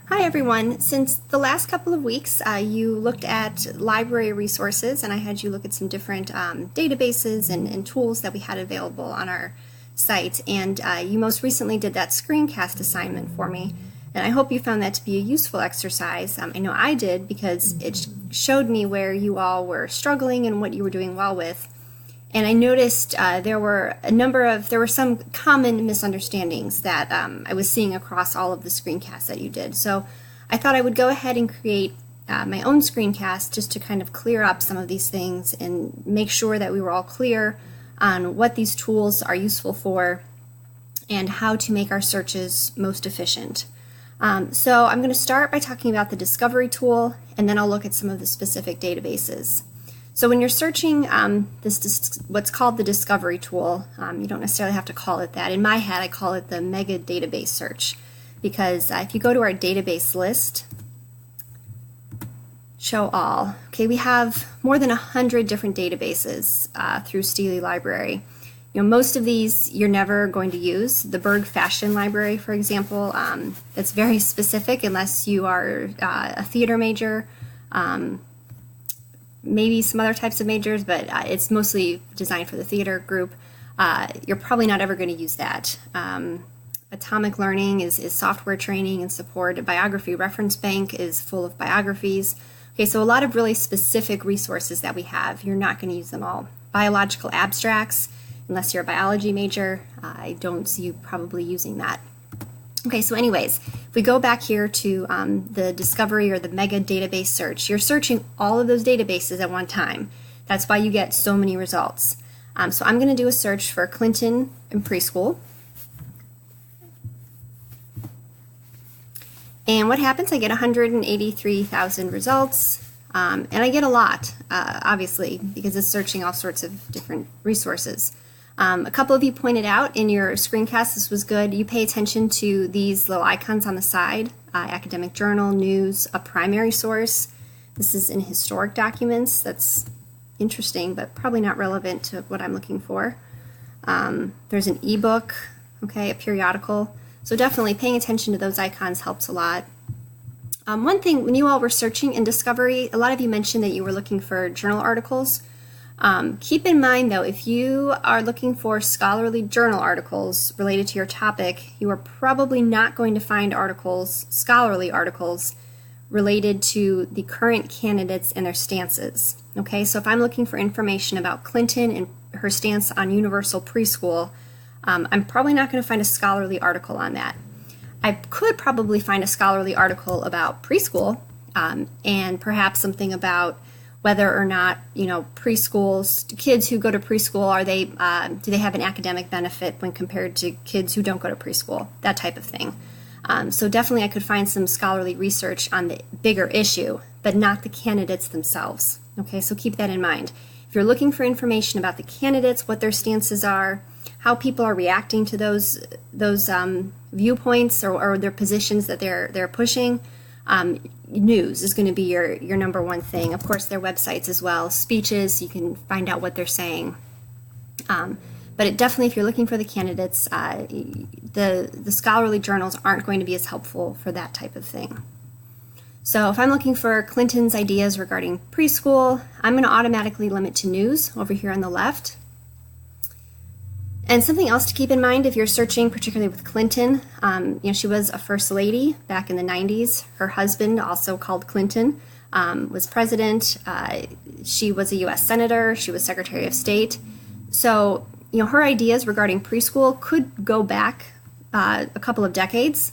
Hi everyone. Since the last couple of weeks you looked at library resources and I had you look at some different databases and tools that we had available on our site, and you most recently did that screencast assignment for me, and I hope you found that to be a useful exercise. I know I did, because it showed me where you all were struggling and what you were doing well with. And I noticed there were some common misunderstandings that I was seeing across all of the screencasts that you did. So I thought I would go ahead and create my own screencast just to kind of clear up some of these things and make sure that we were all clear on what these tools are useful for and how to make our searches most efficient. So I'm going to start by talking about the discovery tool, and then I'll look at some of the specific databases. So when you're searching what's called the discovery tool, you don't necessarily have to call it that. In my head, I call it the mega database search, because if you go to our database list, show all, okay, we have more than 100 different databases through Steely Library. You know, most of these you're never going to use. The Berg Fashion Library, for example, that's very specific unless you are a theater major. Maybe some other types of majors, but it's mostly designed for the theater group. You're probably not ever going to use that. Atomic Learning is software training and support. A biography reference bank is full of biographies. Okay, so a lot of really specific resources that we have, you're not going to use them all. Biological abstracts, unless you're a biology major, I don't see you probably using that. Okay, so anyways, if we go back here to the discovery or the mega database search, you're searching all of those databases at one time. That's why you get so many results. So I'm going to do a search for Clinton in preschool. And what happens? I get 183,000 results, and I get a lot, obviously, because it's searching all sorts of different resources. A couple of you pointed out in your screencast, this was good, you pay attention to these little icons on the side, academic journal, news, a primary source. This is in historic documents. That's interesting, but probably not relevant to what I'm looking for. There's an ebook, okay, a periodical. So definitely paying attention to those icons helps a lot. One thing, when you all were searching in Discovery, a lot of you mentioned that you were looking for journal articles. Keep in mind, though, if you are looking for scholarly journal articles related to your topic, you are probably not going to find scholarly articles, related to the current candidates and their stances. Okay, so if I'm looking for information about Clinton and her stance on universal preschool, I'm probably not going to find a scholarly article on that. I could probably find a scholarly article about preschool, and perhaps something about whether or not, preschools, kids who go to preschool, do they have an academic benefit when compared to kids who don't go to preschool, that type of thing. So definitely I could find some scholarly research on the bigger issue, but not the candidates themselves. Okay, so keep that in mind. If you're looking for information about the candidates, what their stances are, how people are reacting to those viewpoints or their positions that they're pushing, news is going to be your number one thing. Of course, their websites as well, speeches, you can find out what they're saying. But definitely, if you're looking for the candidates, the scholarly journals aren't going to be as helpful for that type of thing. So if I'm looking for Clinton's ideas regarding preschool, I'm going to automatically limit to news over here on the left. And something else to keep in mind if you're searching, particularly with Clinton, she was a first lady back in the 90s. Her husband, also called Clinton, was president. She was a U.S. senator. She was Secretary of State. So, her ideas regarding preschool could go back a couple of decades.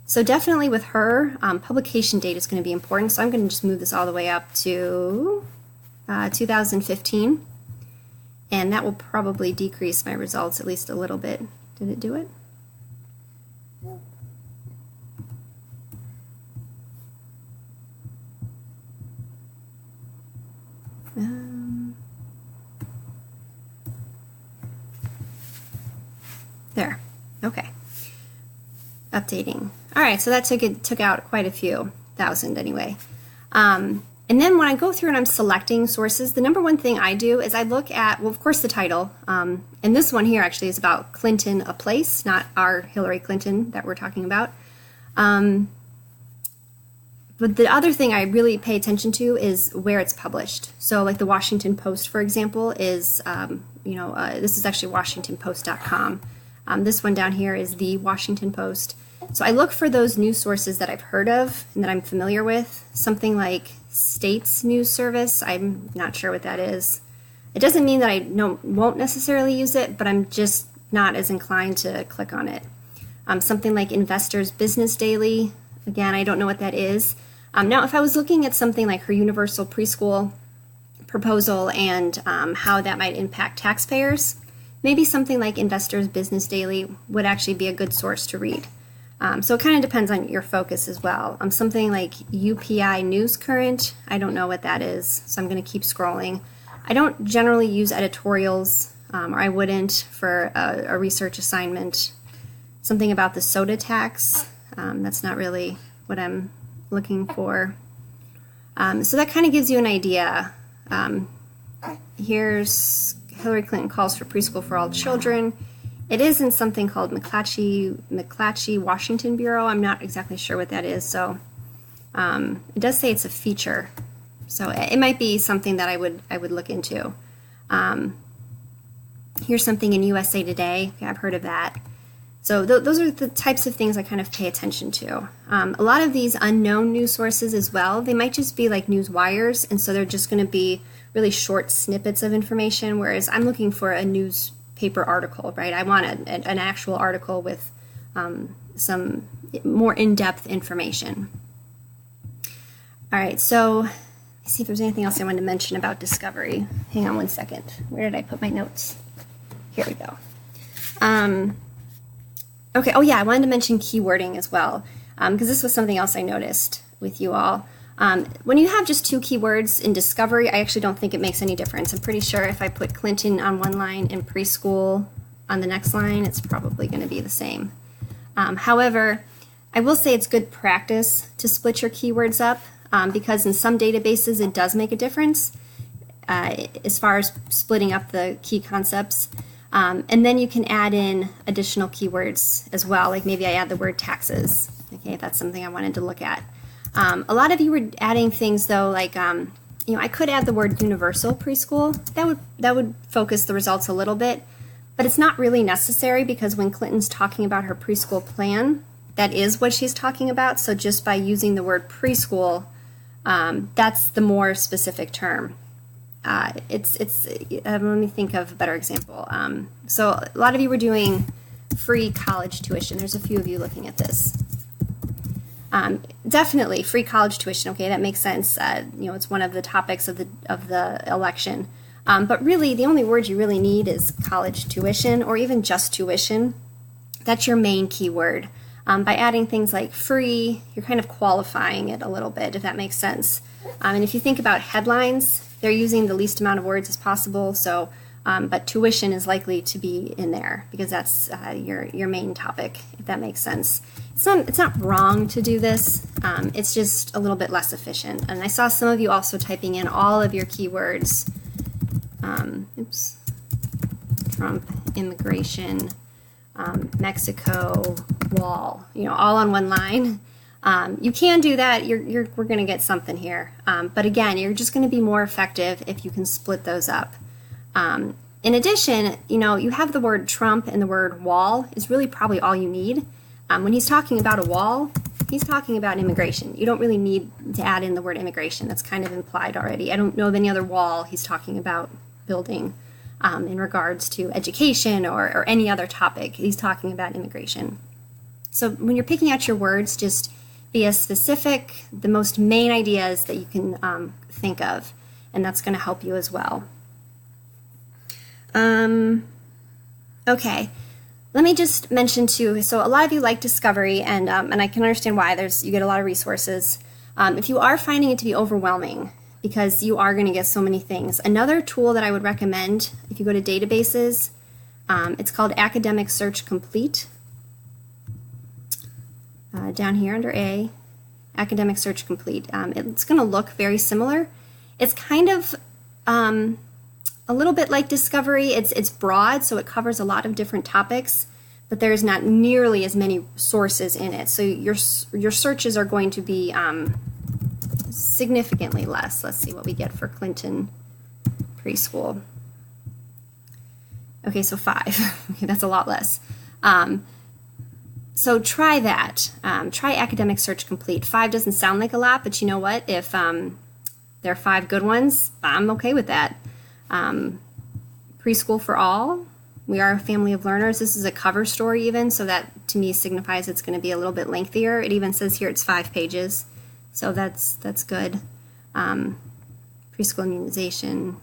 So definitely with her, publication date is going to be important. So I'm going to just move this all the way up to 2015. And that will probably decrease my results at least a little bit. Did it do it? There. Okay. Updating. All right, so that took out quite a few thousand anyway. And then when I go through and I'm selecting sources, the number one thing I do is I look at, well, of course, the title. And this one here actually is about Clinton, a place, not our Hillary Clinton that we're talking about. But the other thing I really pay attention to is where it's published. So like the Washington Post, for example, is, this is actually WashingtonPost.com. This one down here is the Washington Post. So I look for those news sources that I've heard of and that I'm familiar with. Something like States News Service, I'm not sure what that is. It doesn't mean that I won't necessarily use it, but I'm just not as inclined to click on it. Something like Investors Business Daily, again, I don't know what that is. Now, if I was looking at something like her universal preschool proposal and how that might impact taxpayers, maybe something like Investors Business Daily would actually be a good source to read. So it kind of depends on your focus as well. Something like UPI News Current, I don't know what that is, so I'm going to keep scrolling. I don't generally use editorials, or I wouldn't for a research assignment. Something about the soda tax, that's not really what I'm looking for. So that kind of gives you an idea. Here's Hillary Clinton calls for preschool for all children. It is in something called McClatchy Washington Bureau. I'm not exactly sure what that is. So it does say it's a feature. So it might be something that I would look into. Here's something in USA Today. Okay, I've heard of that. So those are the types of things I kind of pay attention to. A lot of these unknown news sources as well, they might just be like news wires, and so they're just going to be really short snippets of information, whereas I'm looking for a newspaper article, right? I want an actual article with some more in-depth information. All right, so let's see if there's anything else I wanted to mention about discovery. Hang on one second. Where did I put my notes? Here we go. Okay, oh yeah, I wanted to mention keywording as well, because this was something else I noticed with you all. When you have just two keywords in discovery, I actually don't think it makes any difference. I'm pretty sure if I put Clinton on one line and preschool on the next line, it's probably going to be the same. However, I will say it's good practice to split your keywords up, because in some databases it does make a difference as far as splitting up the key concepts. And then you can add in additional keywords as well, like maybe I add the word taxes, okay, if that's something I wanted to look at. A lot of you were adding things though, like, I could add the word universal preschool. That would focus the results a little bit, but it's not really necessary because when Clinton's talking about her preschool plan, that is what she's talking about. So just by using the word preschool, that's the more specific term. Let me think of a better example. So a lot of you were doing free college tuition. There's a few of you looking at this. Definitely free college tuition. Okay, that makes sense. It's one of the topics of the election. But really, the only word you really need is college tuition, or even just tuition. That's your main keyword. By adding things like free, you're kind of qualifying it a little bit, if that makes sense. And if you think about headlines, they're using the least amount of words as possible. So, but tuition is likely to be in there because that's your main topic, if that makes sense. It's not wrong to do this. It's just a little bit less efficient. And I saw some of you also typing in all of your keywords. Trump, immigration, Mexico, wall. All on one line. You can do that. We're going to get something here. But again, you're just going to be more effective if you can split those up. In addition, you have the word Trump and the word wall is really probably all you need. When he's talking about a wall, he's talking about immigration. You don't really need to add in the word immigration. That's kind of implied already. I don't know of any other wall he's talking about building in regards to education or any other topic. He's talking about immigration. So when you're picking out your words, just be as specific, the most main ideas that you can think of, and that's going to help you as well. Okay, let me just mention too, so a lot of you like discovery, and I can understand why. You get a lot of resources. If you are finding it to be overwhelming, because you are going to get so many things, another tool that I would recommend if you go to databases, it's called Academic Search Complete. Down here under A, Academic Search Complete. It's going to look very similar. It's kind of a little bit like Discovery. It's broad, so it covers a lot of different topics, but there's not nearly as many sources in it. So your searches are going to be significantly less. Let's see what we get for Clinton preschool. Okay, so 5. Okay, that's a lot less. So try that. Try Academic Search Complete. 5 doesn't sound like a lot, but you know what? If there are 5 good ones, I'm okay with that. Preschool for All. We Are a Family of Learners. This is a cover story even, so that to me signifies it's going to be a little bit lengthier. It even says here it's 5 pages, so that's good. Preschool immunization.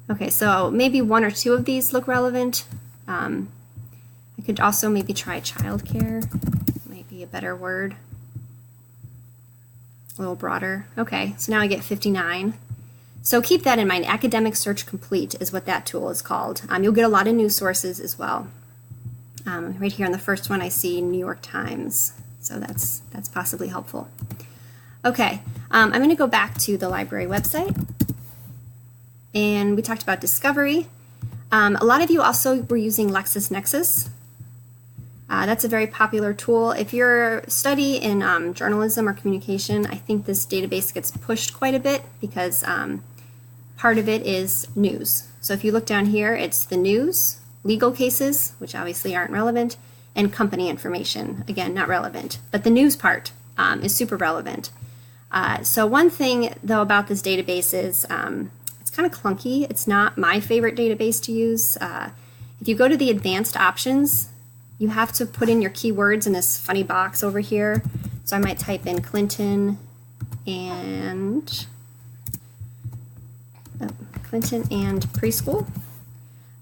Okay, so maybe 1 or 2 of these look relevant. I could also maybe try childcare. Might be a better word. A little broader. Okay, so now I get 59. So keep that in mind. Academic Search Complete is what that tool is called. You'll get a lot of news sources as well. Right here on the first one I see New York Times, so that's possibly helpful. Okay, I'm going to go back to the library website, and we talked about discovery. A lot of you also were using LexisNexis. That's a very popular tool. If you're study in journalism or communication, I think this database gets pushed quite a bit because part of it is news. So if you look down here, it's the news, legal cases, which obviously aren't relevant, and company information. Again, not relevant. But the news part is super relevant. So one thing, though, about this database is it's kind of clunky. It's not my favorite database to use. If you go to the advanced options, you have to put in your keywords in this funny box over here. So I might type in Clinton and preschool.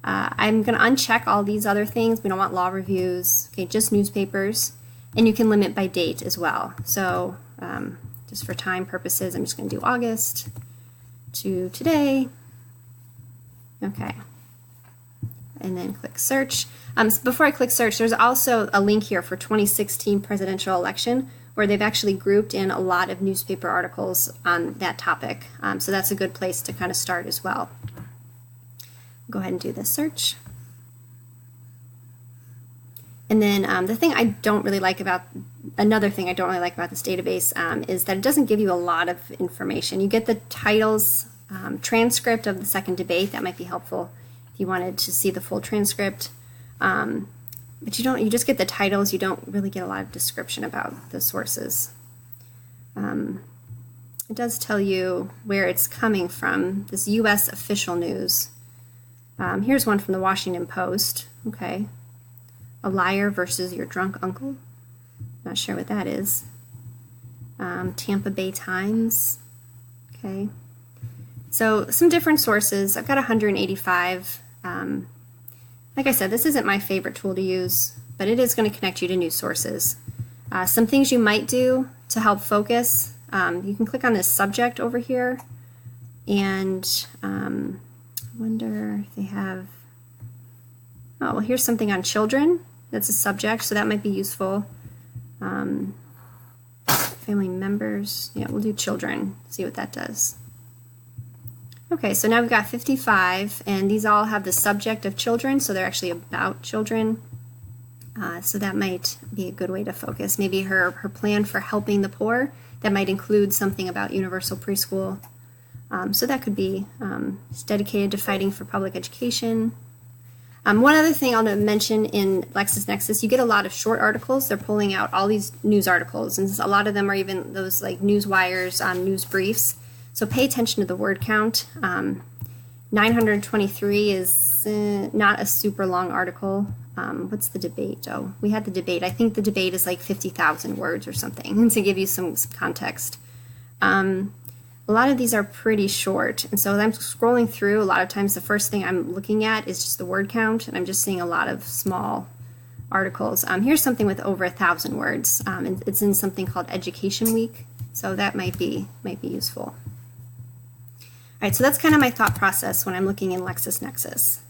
I'm going to uncheck all these other things. We don't want law reviews, okay, just newspapers, and you can limit by date as well. So just for time purposes, I'm just going to do August to today. Okay, and then click search. So before I click search, there's also a link here for 2016 presidential election where they've actually grouped in a lot of newspaper articles on that topic. So that's a good place to kind of start as well. Go ahead and do the search. And then another thing I don't really like about this database is that it doesn't give you a lot of information. You get the titles, transcript of the second debate. That might be helpful if you wanted to see the full transcript. But you just get the titles. You don't really get a lot of description about the sources. It does tell you where it's coming from, this U.S. official news. Here's one from the Washington Post. Okay. A liar versus your drunk uncle. Not sure what that is. Tampa Bay Times. Okay. So some different sources. I've got 185. Like I said, this isn't my favorite tool to use, but it is going to connect you to news sources. Some things you might do to help focus, you can click on this subject over here, and I wonder if they have, oh, well, here's something on children. That's a subject, so that might be useful. Family members, yeah, we'll do children, see what that does. Okay, so now we've got 55, and these all have the subject of children, so they're actually about children. So that might be a good way to focus. Maybe her plan for helping the poor, that might include something about universal preschool. So that could be dedicated to fighting for public education. One other thing I'll mention in LexisNexis, you get a lot of short articles. They're pulling out all these news articles, and a lot of them are even those like news wires, news briefs. So pay attention to the word count. 923 is not a super long article. What's the debate? Oh, we had the debate. I think the debate is like 50,000 words or something, to give you some context. A lot of these are pretty short, and so as I'm scrolling through, a lot of times the first thing I'm looking at is just the word count, and I'm just seeing a lot of small articles. Here's something with over 1,000 words. And it's in something called Education Week, so that might be useful. All right, so that's kind of my thought process when I'm looking in LexisNexis.